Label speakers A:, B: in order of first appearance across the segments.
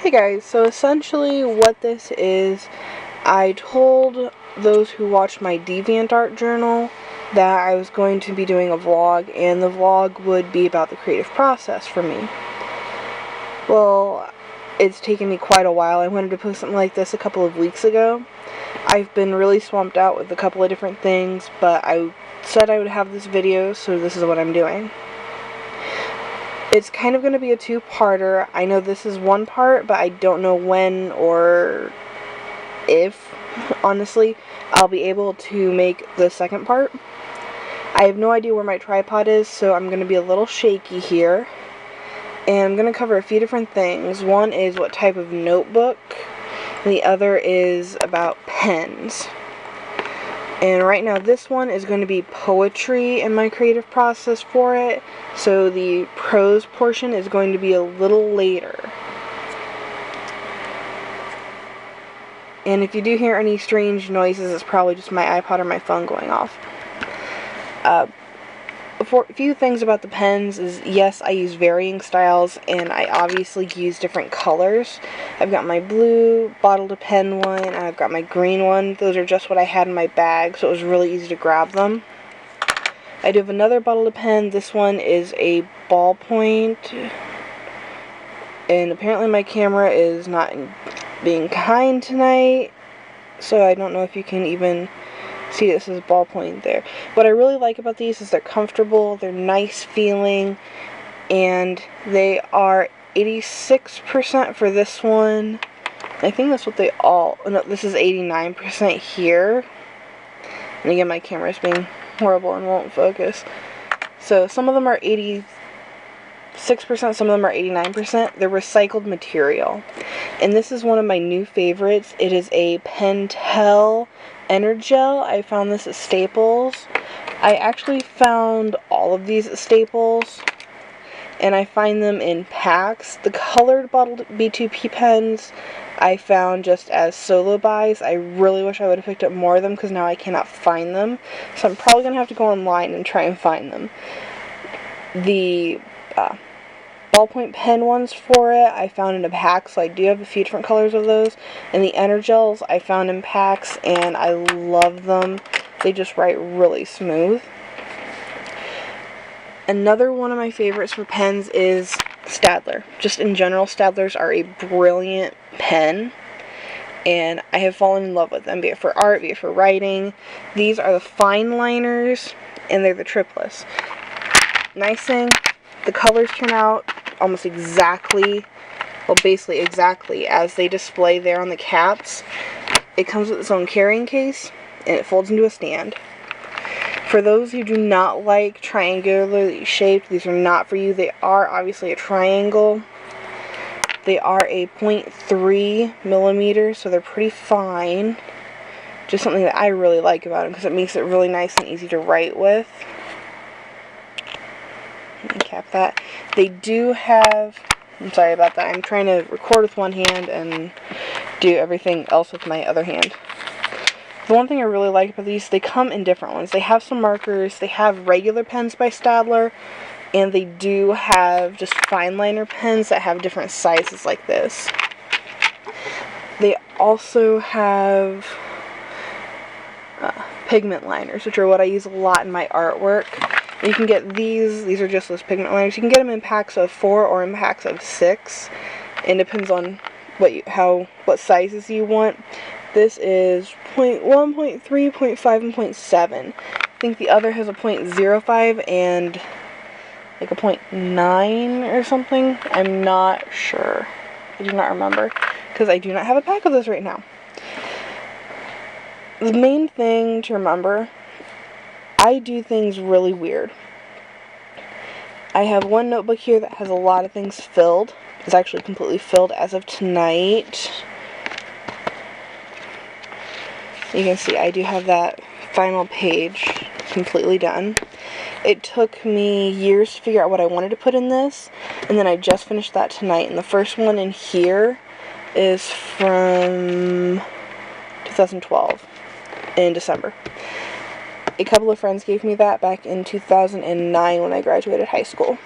A: Hey guys, so essentially what this is, I told those who watched my DeviantART journal that I was going to be doing a vlog, and the vlog would be about the creative process for me. Well, it's taken me quite a while. I wanted to post something like this a couple of weeks ago. I've been really swamped out with a couple of different things, but I said I would have this video, so this is what I'm doing. It's kind of going to be a two-parter. I know this is one part, but I don't know when or if, honestly, I'll be able to make the second part. I have no idea where my tripod is, so I'm going to be a little shaky here. And I'm going to cover a few different things. One is what type of notebook, and the other is about pens. And right now this one is going to be poetry in my creative process for it, so the prose portion is going to be a little later. And if you do hear any strange noises, it's probably just my iPod or my phone going off. A few things about the pens is, yes, I use varying styles, and I obviously use different colors. I've got my blue bottle-to-pen one, and I've got my green one. Those are just what I had in my bag, so it was really easy to grab them. I do have another bottle-to-pen. This one is a ballpoint, and apparently my camera is not being kind tonight, so I don't know if you can even see this is ballpoint there. What I really like about these is they're comfortable, they're nice feeling, and they are 86% for this one. I think that's what they all, no, this is 89% here. And again, my camera is being horrible and won't focus. So some of them are 86%, some of them are 89%. They're recycled material. And this is one of my new favorites. It is a Pentel Energel. I found this at Staples. I actually found all of these at Staples, and I find them in packs. The colored bottled B2P pens I found just as solo buys. I really wish I would have picked up more of them, because now I cannot find them. So I'm probably going to have to go online and try and find them. The ballpoint pen ones for it I found in a pack, so I do have a few different colors of those. And the Energels I found in packs, and I love them. They just write really smooth. Another one of my favorites for pens is Staedtler. Just in general, Staedtlers are a brilliant pen, and I have fallen in love with them, be it for art, be it for writing. These are the fine liners, and they're the triplets. Nice thing, the colors turn out almost exactly, well, basically exactly as they display there on the caps. It comes with its own carrying case, and it folds into a stand. For those who do not like triangularly shaped, these are not for you. They are obviously a triangle. They are a 0.3 millimeter, so they're pretty fine. Just something that I really like about them, because it makes it really nice and easy to write with. Let me cap that. They do have, I'm sorry about that, I'm trying to record with one hand and do everything else with my other hand. The one thing I really like about these, they come in different ones. They have some markers, they have regular pens by Staedtler, and they do have just fine liner pens that have different sizes like this. They also have pigment liners, which are what I use a lot in my artwork. You can get these are just those pigment liners. You can get them in packs of 4 or in packs of 6. It depends on what sizes you want. This is 0.1, 0.3, 0.5, and 0.7. I think the other has a 0.05 and like a 0.9 or something. I'm not sure. I do not remember, because I do not have a pack of this right now. The main thing to remember, I do things really weird. I have one notebook here that has a lot of things filled. It's actually completely filled as of tonight. You can see I do have that final page completely done. It took me years to figure out what I wanted to put in this, and then I just finished that tonight. And the first one in here is from 2012 in December. A couple of friends gave me that back in 2009 when I graduated high school.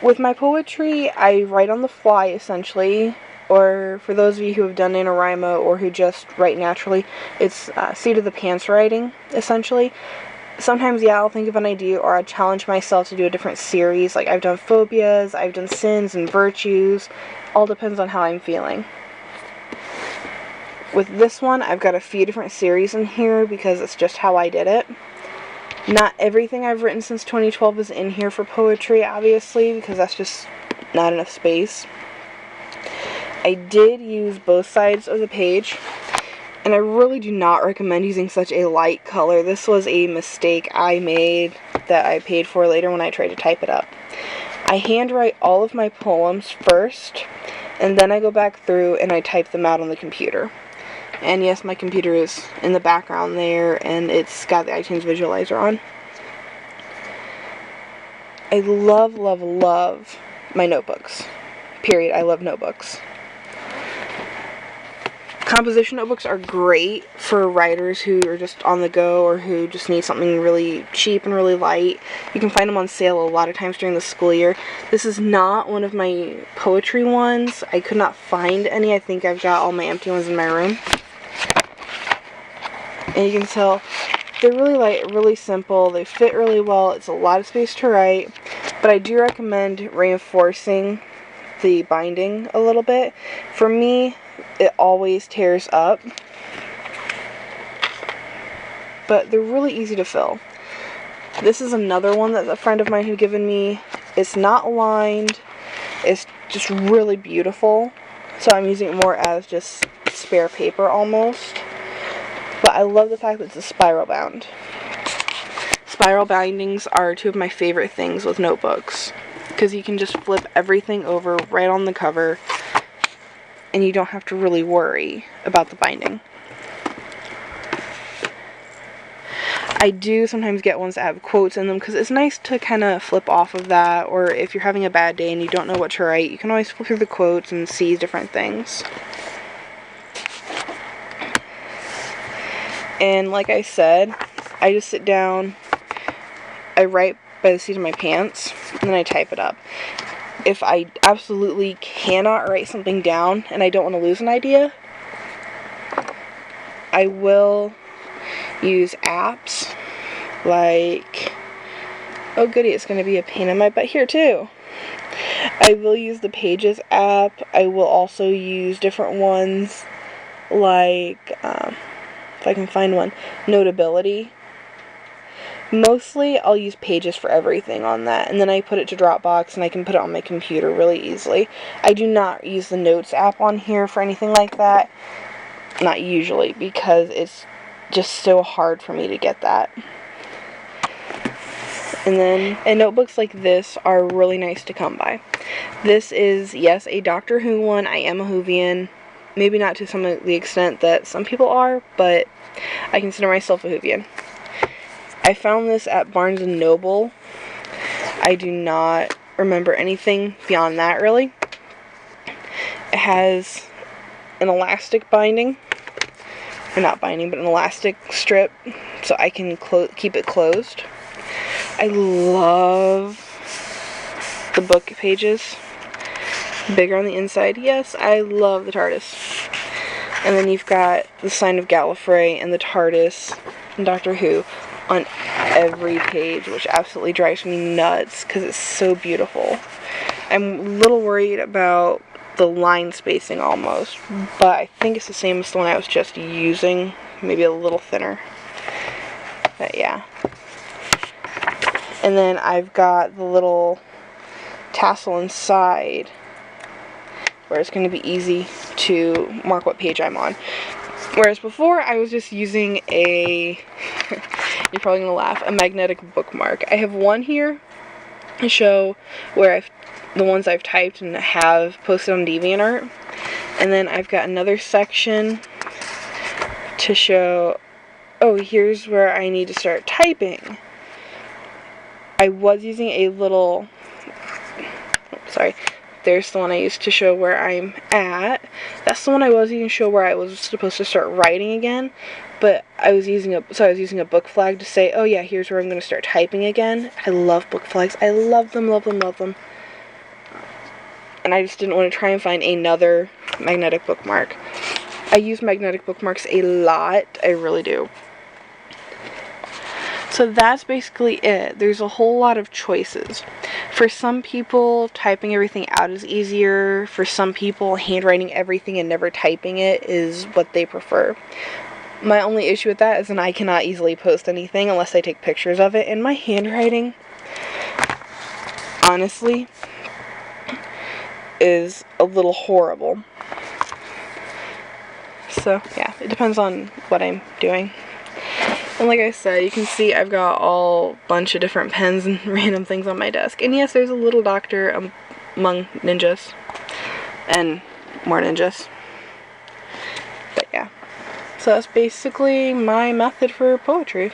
A: With my poetry, I write on the fly, essentially. Or for those of you who have done NaNoWriMo or who just write naturally, it's seat of the pants writing, essentially. Sometimes, yeah, I'll think of an idea or I'll challenge myself to do a different series. Like, I've done phobias, I've done sins and virtues. All depends on how I'm feeling. With this one, I've got a few different series in here because it's just how I did it. Not everything I've written since 2012 is in here for poetry, obviously, because that's just not enough space. I did use both sides of the page, and I really do not recommend using such a light color. This was a mistake I made that I paid for later when I tried to type it up. I handwrite all of my poems first, and then I go back through and I type them out on the computer. And yes, my computer is in the background there, and it's got the iTunes visualizer on. I love, love, love my notebooks. Period. I love notebooks. Composition notebooks are great for writers who are just on the go or who just need something really cheap and really light. You can find them on sale a lot of times during the school year. This is not one of my poetry ones. I could not find any. I think I've got all my empty ones in my room. And you can tell they're really light, really simple. They fit really well. It's a lot of space to write. But I do recommend reinforcing the binding a little bit. For me, it always tears up. But they're really easy to fill. This is another one that a friend of mine had given me. It's not lined. It's just really beautiful. So I'm using it more as just spare paper almost. But I love the fact that it's a spiral bound. Spiral bindings are two of my favorite things with notebooks, because you can just flip everything over right on the cover and you don't have to really worry about the binding. I do sometimes get ones that have quotes in them because it's nice to kind of flip off of that, or if you're having a bad day and you don't know what to write, you can always flip through the quotes and see different things. And like I said, I just sit down, I write by the seat of my pants, and then I type it up. If I absolutely cannot write something down and I don't want to lose an idea, I will use apps like, oh goody, it's going to be a pain in my butt here too. I will use the Pages app. I will also use different ones like, if I can find one, Notability. Mostly, I'll use Pages for everything on that, and then I put it to Dropbox, and I can put it on my computer really easily. I do not use the Notes app on here for anything like that. Not usually, because it's just so hard for me to get that. And notebooks like this are really nice to come by. This is, yes, a Doctor Who one. I am a Whovian. Maybe not to some of the extent that some people are, but I consider myself a Whovian. I found this at Barnes & Noble. I do not remember anything beyond that, really. It has an elastic binding. Or not binding, but an elastic strip, so I can keep it closed. I love the book pages. Bigger on the inside. Yes, I love the TARDIS. And then you've got the sign of Gallifrey and the TARDIS and Doctor Who on every page, which absolutely drives me nuts because it's so beautiful. I'm a little worried about the line spacing almost, but I think it's the same as the one I was just using, maybe a little thinner. But yeah. And then I've got the little tassel inside where it's going to be easy to mark what page I'm on. Whereas before, I was just using a, you're probably going to laugh, a magnetic bookmark. I have one here to show where the ones I've typed and have posted on DeviantArt. And then I've got another section to show, oh, here's where I need to start typing. I was using a little, sorry, there's the one I used to show where I'm at. That's the one I was using to show where I was supposed to start writing again. But I was using a book flag to say, oh yeah, here's where I'm going to start typing again. I love book flags. I love them, love them, love them. and I just didn't want to try and find another magnetic bookmark. I use magnetic bookmarks a lot, I really do. So that's basically it. There's a whole lot of choices. For some people, typing everything out is easier. For some people, handwriting everything and never typing it is what they prefer. My only issue with that is that I cannot easily post anything unless I take pictures of it. And my handwriting, honestly, is a little horrible. So, yeah, it depends on what I'm doing. And like I said, you can see I've got all bunch of different pens and random things on my desk. And yes, there's a little doctor among ninjas. And more ninjas. But yeah. So that's basically my method for poetry.